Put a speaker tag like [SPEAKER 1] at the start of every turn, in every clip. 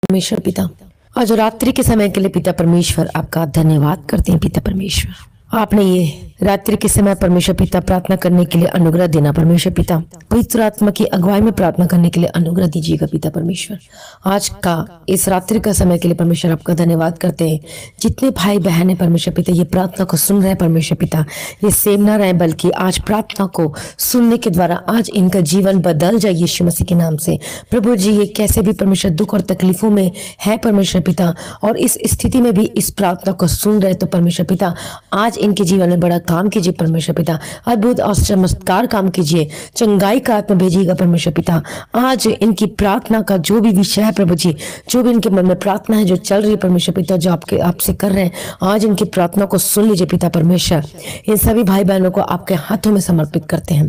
[SPEAKER 1] परमेश्वर पिता, आज रात्रि के समय के लिए पिता परमेश्वर आपका धन्यवाद करते हैं। पिता परमेश्वर, आपने ये रात्रि के समय परमेश्वर पिता प्रार्थना करने के लिए अनुग्रह देना। परमेश्वर पिता, पवित्र आत्मा की अगुवाई में प्रार्थना करने के लिए अनुग्रह दीजिएगा। पिता परमेश्वर, आज का इस रात्रि का समय के लिए परमेश्वर आपका धन्यवाद करते हैं। जितने भाई बहन है परमेश्वर पिता ये प्रार्थना को सुन रहे हैं परमेश्वर पिता, ये सेम ना रहे बल्कि आज प्रार्थना को सुनने के द्वारा आज इनका जीवन बदल जाए यीशु मसीह के नाम से। प्रभु जी, ये कैसे भी परमेश्वर दुख और तकलीफों में है परमेश्वर पिता, और इस स्थिति में भी इस प्रार्थना को सुन रहे तो परमेश्वर पिता आज इनके जीवन में बड़ा काम कीजिए परमेश्वर पिता, अद्भुत और चमत्कार काम कीजिए, चंगाई का आत्मा भेजिएगा परमेश्वर पिता। आज इनकी प्रार्थना का जो भी विषय है प्रभु जी, जो भी इनके मन में प्रार्थना है जो चल रही है परमेश्वर पिता, जो आपसे कर रहे हैं, आज इनकी प्रार्थना को सुन लीजिए पिता परमेश्वर। इन सभी भाई बहनों को आपके हाथों में समर्पित करते हैं।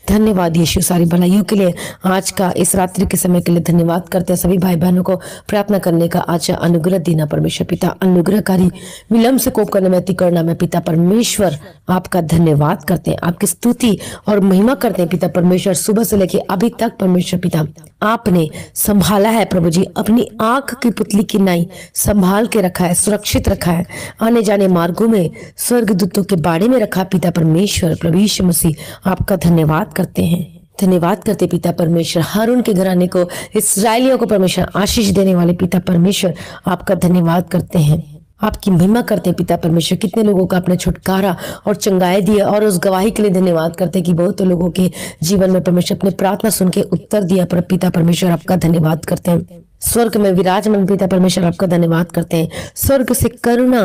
[SPEAKER 1] धन्यवाद यीशु सारी भलाइयों के लिए, आज का इस रात्रि के समय के लिए धन्यवाद करते हैं। सभी भाई बहनों को प्रार्थना करने का आज अनुग्रह देना परमेश्वर पिता, अनुग्रहकारी विलंब से कोप करने में अति करुणा में पिता परमेश्वर आपका धन्यवाद करते हैं, आपकी स्तुति और महिमा करते हैं पिता परमेश्वर। सुबह से लेके अभी तक परमेश्वर पिता आपने संभाला है प्रभु जी, अपनी आंख की पुतली की नाई संभाल के रखा है, सुरक्षित रखा है, आने जाने मार्गों में स्वर्गदूतों के बाड़े में रखा पिता परमेश्वर। प्रभु यीशु मसीह आपका धन्यवाद करते हैं, धन्यवाद करते पिता परमेश्वर। हारून के घराने को, इस्राएलियों को परमेश्वर आशीष देने वाले पिता परमेश्वर आपका धन्यवाद करते हैं, आपकी महिमा करते हैं पिता परमेश्वर। कितने लोगों का आपने छुटकारा और चंगाई दिया, और उस गवाही के लिए धन्यवाद करते हैं कि बहुत लोगों के जीवन में परमेश्वर अपने प्रार्थना सुन के उत्तर दिया। पर पिता परमेश्वर आपका धन्यवाद करते हैं। स्वर्ग में विराजमान पिता परमेश्वर आपका धन्यवाद करते हैं। स्वर्ग से करुणा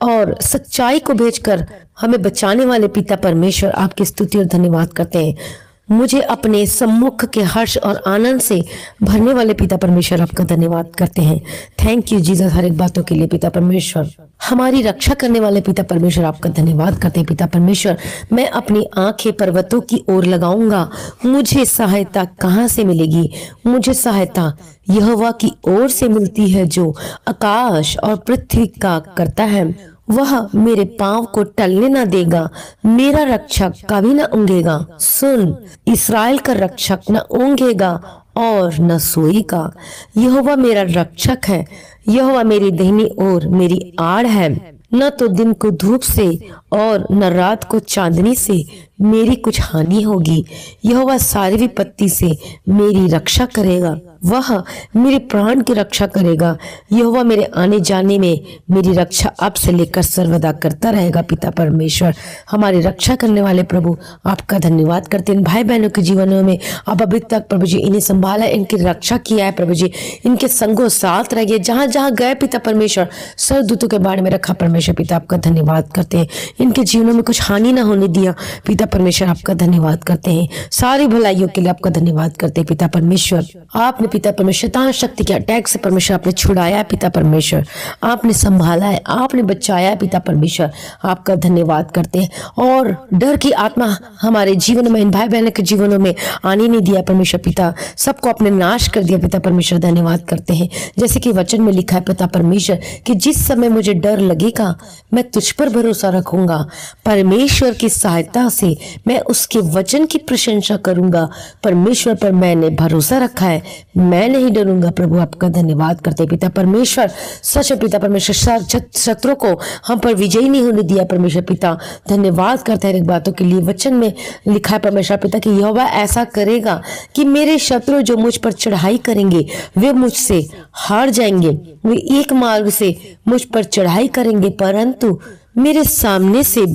[SPEAKER 1] और सच्चाई को भेजकर हमें बचाने वाले पिता परमेश्वर आपकी स्तुति और धन्यवाद करते हैं। मुझे अपने सम्मुख के हर्ष और आनंद से भरने वाले पिता परमेश्वर आपका धन्यवाद करते हैं। थैंक यू जीसस हर एक बातों के लिए पिता परमेश्वर। हमारी रक्षा करने वाले पिता परमेश्वर आपका धन्यवाद करते हैं पिता परमेश्वर। मैं अपनी आंखें पर्वतों की ओर लगाऊंगा, मुझे सहायता कहाँ से मिलेगी? मुझे सहायता यहोवा की ओर से मिलती है जो आकाश और पृथ्वी का करता है। वह मेरे पांव को टलने न देगा, मेरा रक्षक कभी न ऊँघेगा। सुन, इस्राएल का रक्षक न ऊँघेगा और न सोएगा। यहोवा मेरा रक्षक है, यहोवा मेरी दाहिनी ओर मेरी आड़ है। न तो दिन को धूप से और न रात को चांदनी से मेरी कुछ हानि होगी। यहोवा सारी विपत्ति से मेरी रक्षा करेगा, वह मेरे प्राण की रक्षा करेगा। यहोवा मेरे आने जाने में मेरी रक्षा अब से लेकर सर्वदा करता रहेगा पिता परमेश्वर। हमारी रक्षा करने वाले प्रभु आपका धन्यवाद करते हैं। भाई बहनों के जीवनों में अब अभी तक प्रभु जी इन्हें संभाला, इनकी रक्षा किया है प्रभु जी, इनके संगों साथ रहिए, जहां जहां गए पिता परमेश्वर सरदूतों के बारे में रखा परमेश्वर पिता आपका धन्यवाद करते हैं। इनके जीवनों में कुछ हानि ना होने दिया पिता परमेश्वर आपका धन्यवाद करते हैं। सारी भलाइयों के लिए आपका धन्यवाद करते हैं पिता परमेश्वर। आपने पिता परमेश्वर शैतान शक्ति के अटैक से परमेश्वर आपने छुड़ाया है पिता परमेश्वर, आपने संभाला है, आपने बचाया है पिता परमेश्वर आपका धन्यवाद करते हैं। और डर की आत्मा हमारे जीवन में, इन भाई बहनों के जीवनों में आने नहीं दिया परमेश्वर पिता, सबको अपने नाश कर दिया पिता परमेश्वर। धन्यवाद करते हैं, जैसे कि वचन में लिखा है पिता परमेश्वर कि जिस समय मुझे डर लगेगा मैं तुझ पर भरोसा रखूंगा। परमेश्वर की सहायता से मैं उसके वचन की प्रशंसा करूंगा। परमेश्वर पर मैंने भरोसा रखा है, मैं नहीं डरूंगा। प्रभु आपका धन्यवाद करते पिता परमेश्वर। सच पिता परमेश्वर, शत्रु को हम पर विजयी नहीं होने दिया परमेश्वर पिता। धन्यवाद करते हैं एक बातों के लिए। वचन में लिखा है परमेश्वर पिता कि यहोवा ऐसा करेगा कि मेरे शत्रु जो मुझ पर चढ़ाई करेंगे वे मुझसे हार जाएंगे। वे एक मार्ग से मुझ पर चढ़ाई करेंगे परंतु मेरे सामने से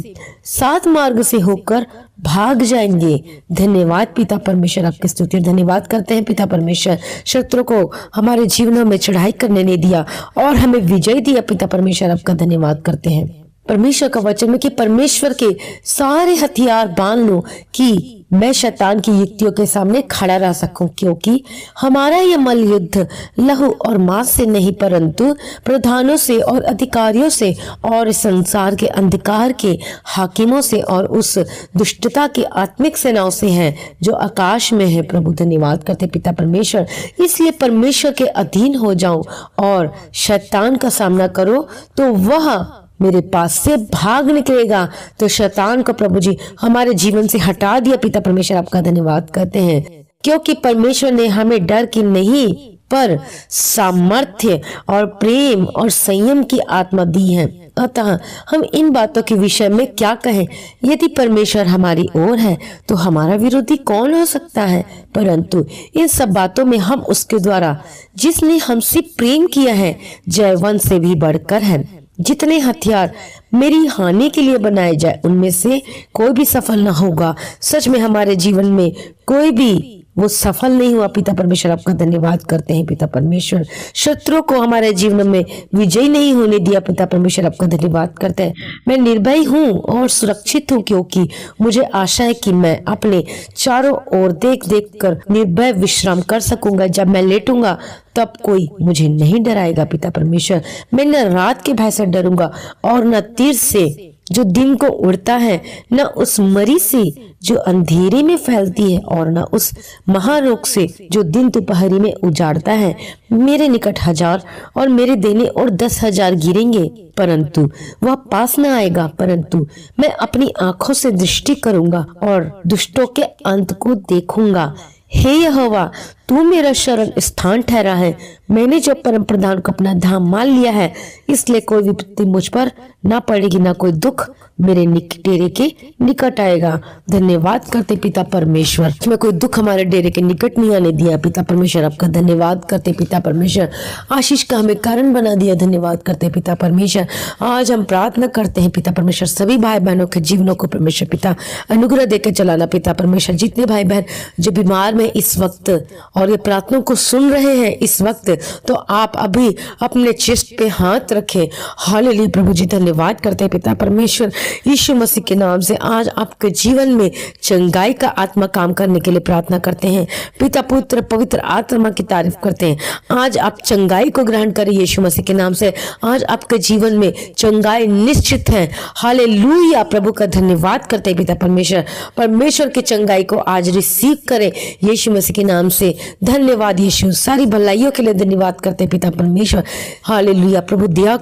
[SPEAKER 1] 7 मार्ग से होकर भाग जाएंगे। धन्यवाद पिता परमेश्वर, आपकी स्तुति और धन्यवाद करते हैं पिता परमेश्वर। शत्रु को हमारे जीवनों में चढ़ाई करने नहीं दिया और हमें विजय दिया पिता परमेश्वर, आपका धन्यवाद करते हैं। परमेश्वर का वचन में कि परमेश्वर के सारे हथियार बांध लो कि मैं शैतान की युक्तियों के सामने खड़ा रह सकूं, क्योंकि हमारा यह मल युद्ध लहू और मांस से नहीं परंतु प्रधानों से और अधिकारियों से और संसार के अंधकार के हाकिमों से और उस दुष्टता की आत्मिक सेनाओं से है जो आकाश में है। प्रभु धन्यवाद करते पिता परमेश्वर। इसलिए परमेश्वर के अधीन हो जाओ और शैतान का सामना करो तो वह मेरे पास से भाग निकलेगा। तो शैतान को प्रभु जी हमारे जीवन से हटा दिया पिता परमेश्वर, आपका धन्यवाद करते हैं, क्योंकि परमेश्वर ने हमें डर की नहीं पर सामर्थ्य और प्रेम और संयम की आत्मा दी है। अतः हम इन बातों के विषय में क्या कहें? यदि परमेश्वर हमारी ओर है तो हमारा विरोधी कौन हो सकता है? परंतु इन सब बातों में हम उसके द्वारा जिसने हमसे प्रेम किया है जयवंत से भी बढ़कर है। जितने हथियार मेरी हानि के लिए बनाए जाए उनमें से कोई भी सफल ना होगा। सच में हमारे जीवन में कोई भी वो सफल नहीं हुआ। पिता परमेश्वर आपका धन्यवाद करते हैं। पिता परमेश्वर शत्रुओं को हमारे जीवन में विजयी नहीं होने दिया। पिता परमेश्वर आपका धन्यवाद करते हैं। मैं निर्भय हूँ और सुरक्षित हूँ क्योंकि मुझे आशा है कि मैं अपने चारों ओर देख देख कर निर्भय विश्राम कर सकूंगा। जब मैं लेटूंगा तब कोई मुझे नहीं डराएगा। पिता परमेश्वर मैं न रात के भय से डरूंगा और न तीर से जो दिन को उड़ता है, न उस मरी से जो अंधेरे में फैलती है और न उस महारोग से जो दिन दोपहरी में उजाड़ता है। मेरे निकट 1000 और मेरे देने और 10,000 गिरेंगे परंतु वह पास न आएगा। परंतु मैं अपनी आंखों से दृष्टि करूंगा और दुष्टों के अंत को देखूंगा। हे यहोवा तू मेरा शरण स्थान ठहरा है। मैंने जो परम प्रधान को अपना धाम मान लिया है, इसलिए कोई विपत्ति मुझ पर ना पड़ेगी, ना कोई दुख मेरे डेरे के निकट आएगा। धन्यवाद करते पिता परमेश्वर, मैं कोई दुख हमारे डेरे के निकट नहीं आने दिया। पिता परमेश्वर आपका धन्यवाद करते। पिता परमेश्वर आशीष का हमें कारण बना दिया। धन्यवाद करते पिता परमेश्वर। आज हम प्रार्थना करते हैं पिता परमेश्वर सभी भाई बहनों के जीवनों को परमेश्वर पिता अनुग्रह देकर चलाना। पिता परमेश्वर जितने भाई बहन जो बीमार में इस वक्त और ये प्रार्थना को सुन रहे हैं इस वक्त, तो आप अभी अपने चेस्ट पे हाथ रखें। हालेलुया प्रभु जी धन्यवाद करते हैं पिता परमेश्वर यीशु मसीह के नाम से आज आपके जीवन में चंगाई का आत्मा काम करने के लिए प्रार्थना करते हैं। पिता पुत्र पवित्र आत्मा की तारीफ करते हैं। आज आप चंगाई को ग्रहण करें यीशु मसीह के नाम से। आज आपके जीवन में चंगाई निश्चित है। हालेलुया प्रभु का धन्यवाद करते हैं पिता परमेश्वर। परमेश्वर की चंगाई को आज रिसीव करें यीशु मसीह के नाम से। धन्यवाद यीशु, सारी भलाइयों के लिए धन्यवाद करते हैं पिता परमेश्वर। हालेलुया प्रभु दया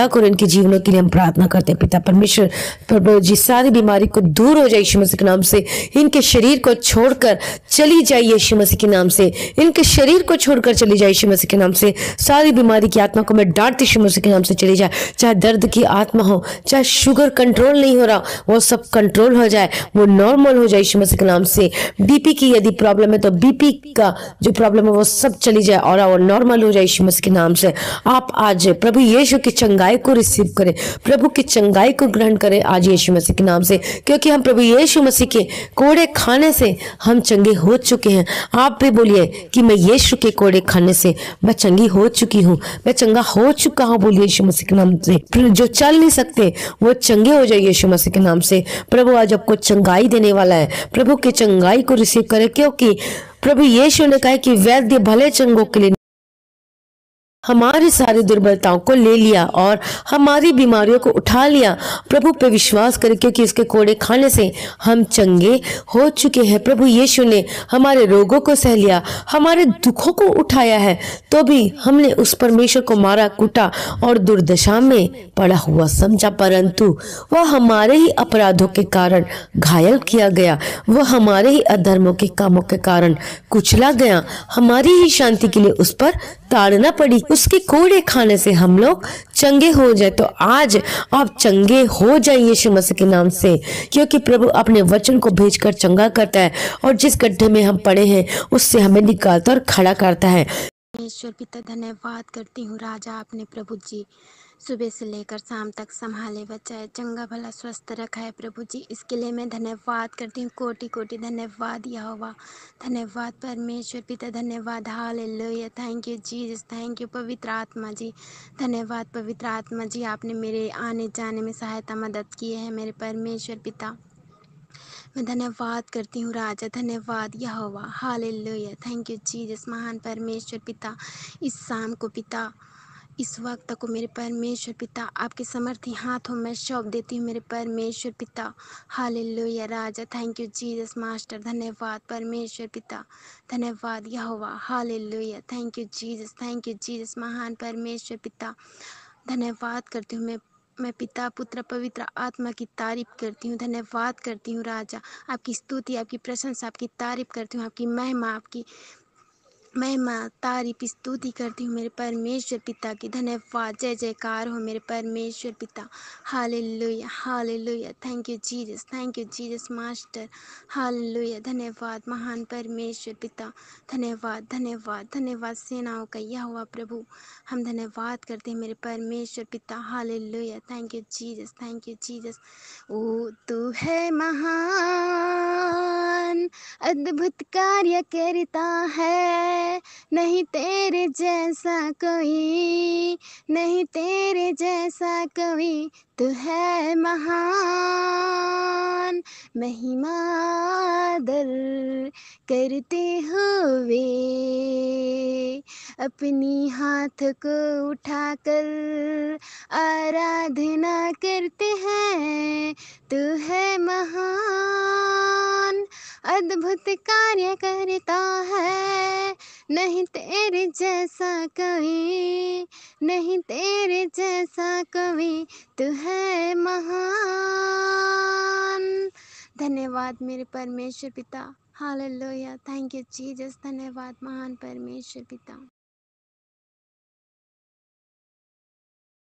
[SPEAKER 1] करो इनके जीवनों के लिए हम प्रार्थना करते हैं पिता परमेश्वर। प्रभु जी सारी बीमारी को दूर हो जाए यीशु मसीह के नाम से। इनके शरीर को छोड़कर चली जाए यीशु मसीह के नाम से। इनके शरीर को छोड़कर चली जाए यीशु मसीह के नाम से। सारी बीमारी की आत्मा को मैं डांटती यीशु मसीह के नाम से चली जाए। चाहे दर्द की आत्मा हो, चाहे शुगर कंट्रोल नहीं हो रहा, वो सब कंट्रोल हो जाए, वो नॉर्मल हो जाए यीशु मसीह के नाम से। बीपी की यदि प्रॉब्लम है तो बीपी का जो प्रॉब्लम है वो सब चली जाए और वो नॉर्मल हो जाए यीशु मसीह के नाम से। आप आज प्रभु यीशु की चंगाई को रिसीव करें, प्रभु की चंगाई को ग्रहण करें आज यीशु मसीह के नाम से, क्योंकि हम प्रभु यीशु मसीह के कोड़े खाने से हम चंगे हो चुके हैं। आप भी बोलिए कि मैं यीशु के कोड़े खाने से मैं चंगी हो चुकी हूँ, मैं चंगा हो चुका हूँ। बोलिए यीशु मसीह के नाम से। जो चल नहीं सकते वो चंगे हो जाए यीशु मसीह के नाम से। प्रभु आज आपको चंगाई देने वाला है। प्रभु की चंगाई को रिसीव करें, क्योंकि प्रभु यीशु ने कहा कि वैद्य भले चंगों के लिए हमारी सारी दुर्बलताओं को ले लिया और हमारी बीमारियों को उठा लिया। प्रभु पे विश्वास करें, क्योंकि इसके कोड़े खाने से हम चंगे हो चुके हैं। प्रभु यीशु ने हमारे रोगों को सह लिया, हमारे दुखों को उठाया है, तो भी हमने उस परमेश्वर को मारा कूटा और दुर्दशा में पड़ा हुआ समझा। परंतु वह हमारे ही अपराधों के कारण घायल किया गया, वह हमारे ही अधर्मों के कामों के कारण कुचला गया, हमारी ही शांति के लिए उस पर ताड़ना पड़ी। उसके कोड़े खाने से हम लोग चंगे हो जाए। तो आज आप चंगे हो जाए यीशु मसीह के नाम से, क्योंकि प्रभु अपने वचन को भेजकर चंगा करता है और जिस गड्ढे में हम पड़े हैं उससे हमें निकालता और खड़ा करता है।
[SPEAKER 2] ईश्वर पिता धन्यवाद करती हूँ राजा, आपने प्रभु जी सुबह से लेकर शाम तक संभाले बचाए, चंगा भला स्वस्थ रखा है प्रभु जी। इसके लिए मैं धन्यवाद करती हूँ, कोटि कोटि धन्यवाद यहोवा, धन्यवाद परमेश्वर पिता, धन्यवाद hallelujah. Thank you Jesus, thank you पवित्र आत्मा जी, धन्यवाद पवित्र आत्मा जी। आपने मेरे आने जाने में सहायता मदद की है मेरे परमेश्वर पिता। मैं धन्यवाद करती हूँ राजा, धन्यवाद यहोवा हालेलुया। थैंक यू जीसस महान परमेश्वर पिता। इस शाम को पिता, इस वक्त को मेरे परमेश्वर पिता आपके समर्थी हाथों में सौंप देती हूँ मेरे परमेश्वर पिता। Hallelujah Raja, thank you Jesus master, धन्यवाद परमेश्वर पिता, धन्यवाद यहोवा hallelujah. Thank you Jesus, thank you Jesus महान परमेश्वर पिता। धन्यवाद करती हूँ मैं पिता पुत्र पवित्र आत्मा की तारीफ करती हूँ, धन्यवाद करती हूँ राजा। आपकी स्तुति, आपकी प्रशंसा, आपकी तारीफ करती हूँ, आपकी महिमा, आपकी महिमा तारीफ स्तुति करती हूँ मेरे परमेश्वर पिता की। धन्यवाद, जय जयकार हो मेरे परमेश्वर पिता। Hallelujah hallelujah. Thank you Jesus, thank you Jesus master. Hallelujah. धन्यवाद महान परमेश्वर पिता। धन्यवाद धन्यवाद धन्यवाद सेनाओं का यहोवा प्रभु। हम धन्यवाद करते हैं मेरे परमेश्वर पिता। Hallelujah. Thank you Jesus, thank you Jesus. ओ तू है महान, अद्भुत कार्य करता है, नहीं तेरे जैसा कोई, नहीं तेरे जैसा कोई। तू है महान, महिमा दर करते हुए अपनी हाथ को उठाकर आराधना करते हैं। तू है महान, अद्भुत कार्य करता है, नहीं तेरे जैसा कोई, नहीं तेरे जैसा कोई। तू है महान। धन्यवाद मेरे परमेश्वर पिता। हालेलुया। Thank you Jesus. धन्यवाद महान परमेश्वर पिता।